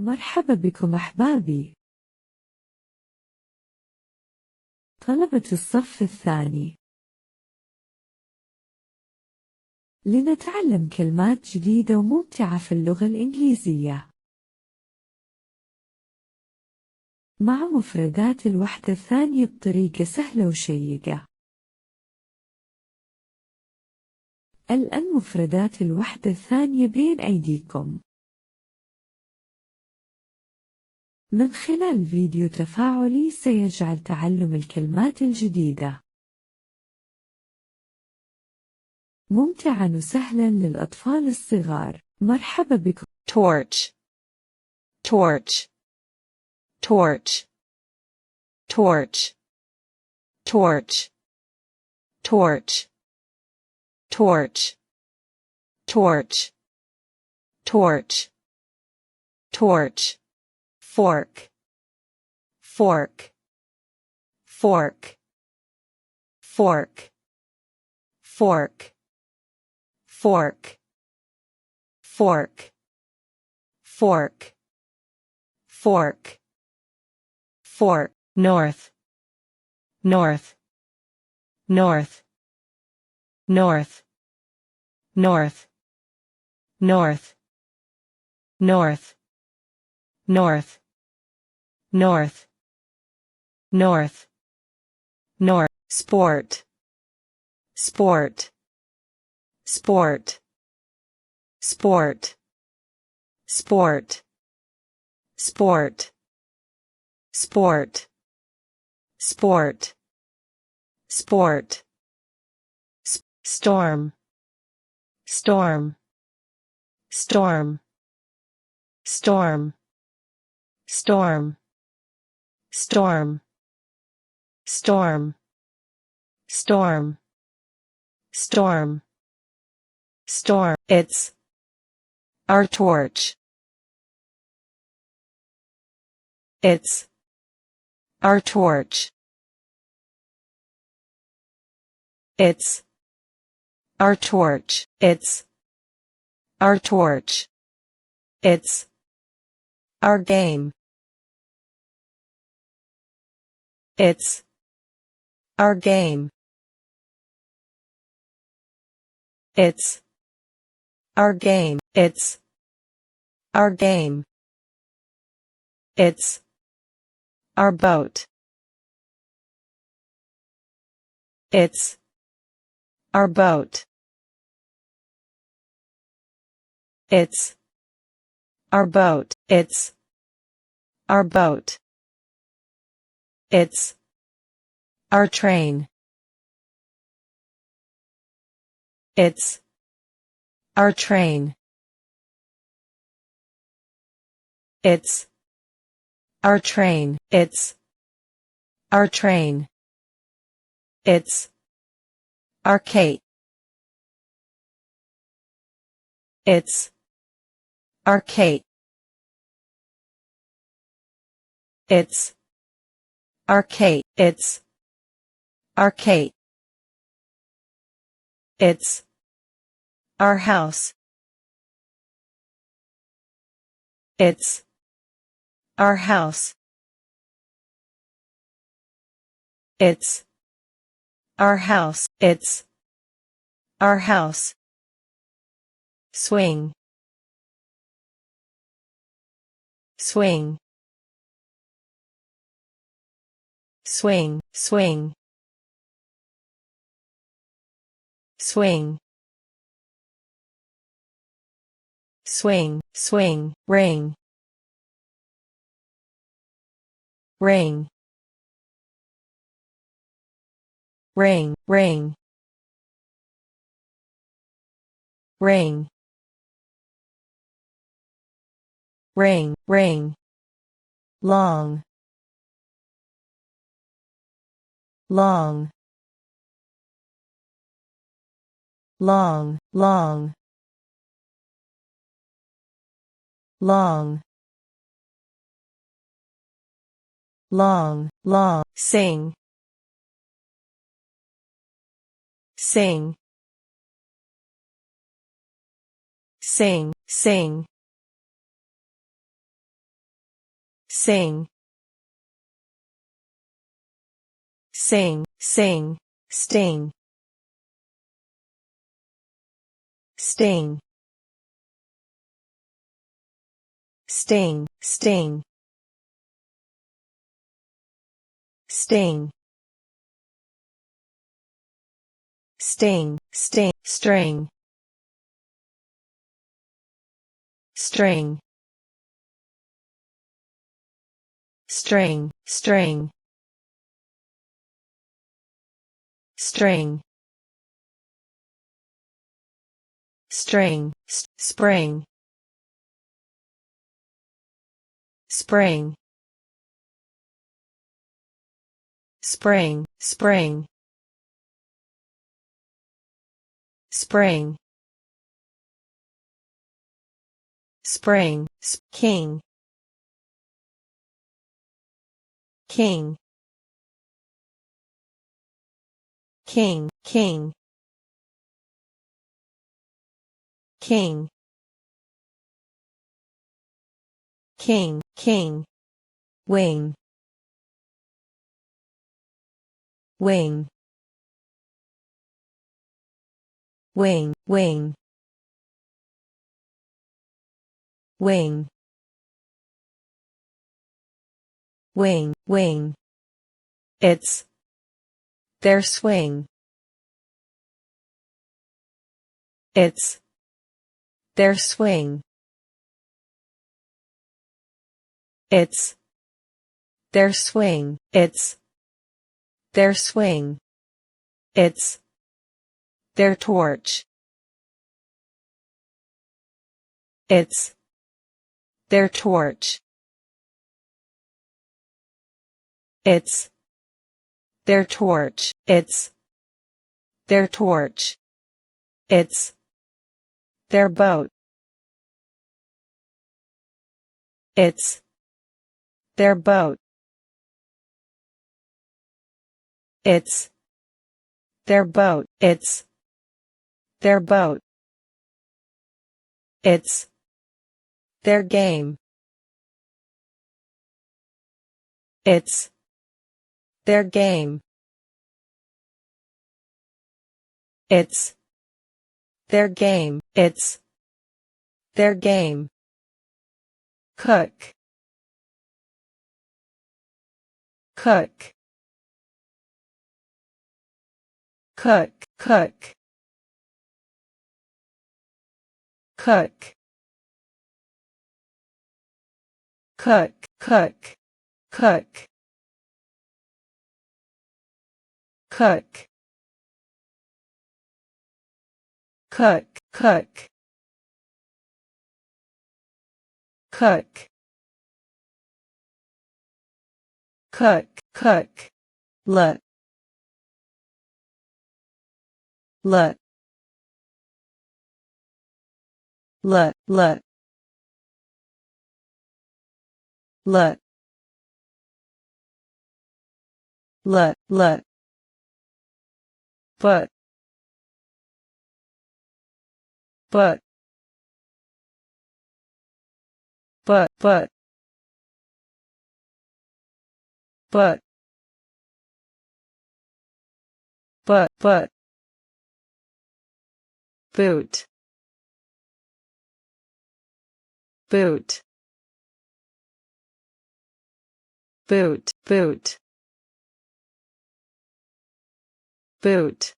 مرحبا بكم أحبابي، طلبة الصف الثاني. لنتعلم كلمات جديدة وممتعة في اللغة الإنجليزية مع مفردات الوحدة الثانية بطريقة سهلة وشيقة. الآن مفردات الوحدة الثانية بين أيديكم. من خلال فيديو تفاعلي سيجعل تعلم الكلمات الجديدة ممتعاً وسهلاً للأطفال الصغار. مرحبا بكم. torch, torch, torch, torch, torch, torch, torch, torch, torch, torch, fork, fork, fork, fork, fork, fork, fork, fork, fork, fork, north, north, north, north, north, north, north, north, north, north, north, sport, sport, sport, sport, sport, sport, sport, sport, sport, storm, storm, storm, storm, storm, storm, storm, storm, storm, storm. It's our torch. It's our torch. It's our torch. It's our torch. It's our game. It's our game. It's our game. It's our game. It's our boat. It's our boat. It's our boat. It's our boat. It's our train. It's our train. It's our train. It's our train. It's our Kate. It's our Kate. It's our Kate. It's our Kate. It's our house. It's our house. It's our house. It's our house. Swing, swing, swing, swing, swing, swing, swing, ring, ring, ring, ring, ring, ring, ring, long, long, long, long, long, long, long, sing, sing, sing, sing, sing, sing, sing, sting, sting, sting, sting, sting, sting, sting, string, string, string, string, string, string, spring, spring, spring, spring, spring, spring, king, king, king, king, king, king, king, wing, wing, wing, wing, wing, wing, wing, it's their swing, it's their swing, it's their swing, it's their swing, it's their torch, it's their torch, it's their torch, it's their torch, it's their boat, it's their boat, it's their boat, it's their boat, it's their game, it's their game, it's their game, it's their game, cook, cook, cook, cook, cook, cook, cook, cook, cook, cook, cook, cook, cook, cook, look, look, look, look, look, look, look, but, but, but, but, but, but, boot, boot, boot, boot, boot,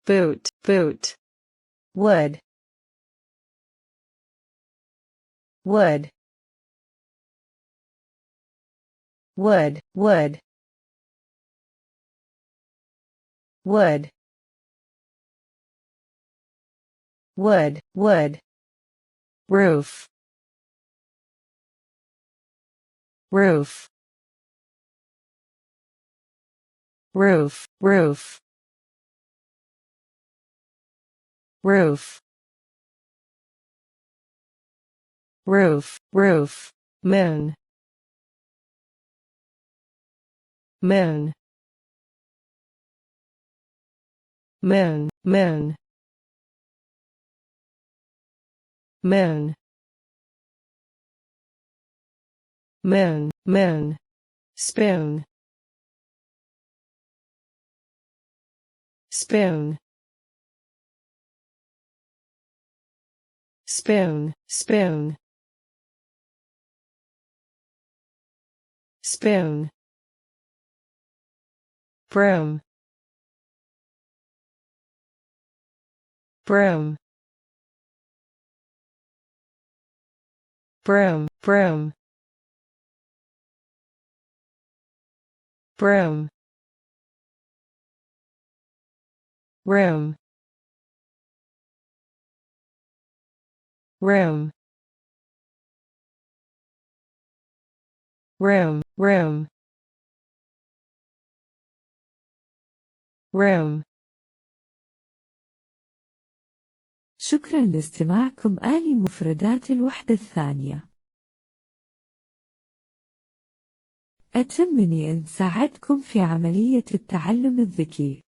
boot, boot, wood, wood, wood, wood, wood, wood, wood, roof, roof, roof, roof, roof, roof, roof, moon, moon, moon, moon, moon, man, man, spoon, spoon, spoon, spoon, spoon, broom, broom, broom, broom, broom, room, room, room, room, room. شكرا لاستماعكم آل مفردات الوحدة الثانية. أتمنى أن ساعدكم في عملية التعلم الذكي،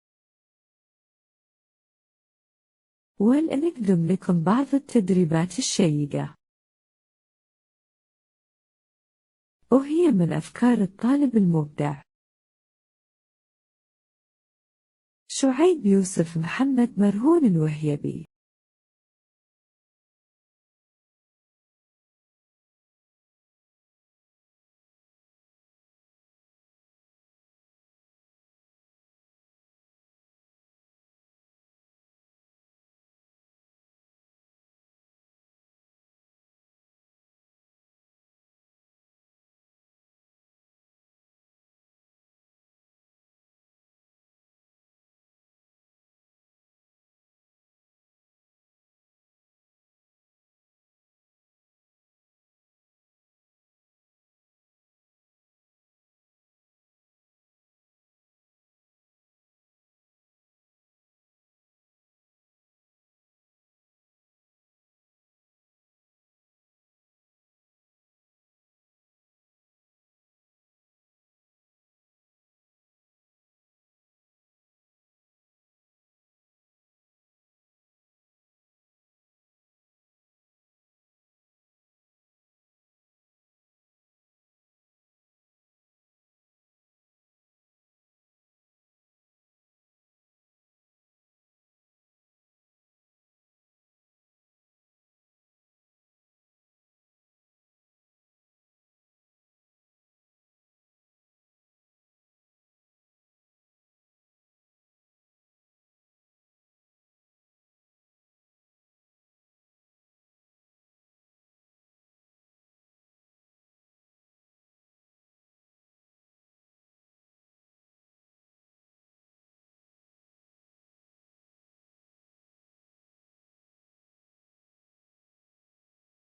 وأن أقدم لكم بعض التدريبات الشيقة، وهي من أفكار الطالب المبدع شعيب يوسف محمد مرهون الوهيبي.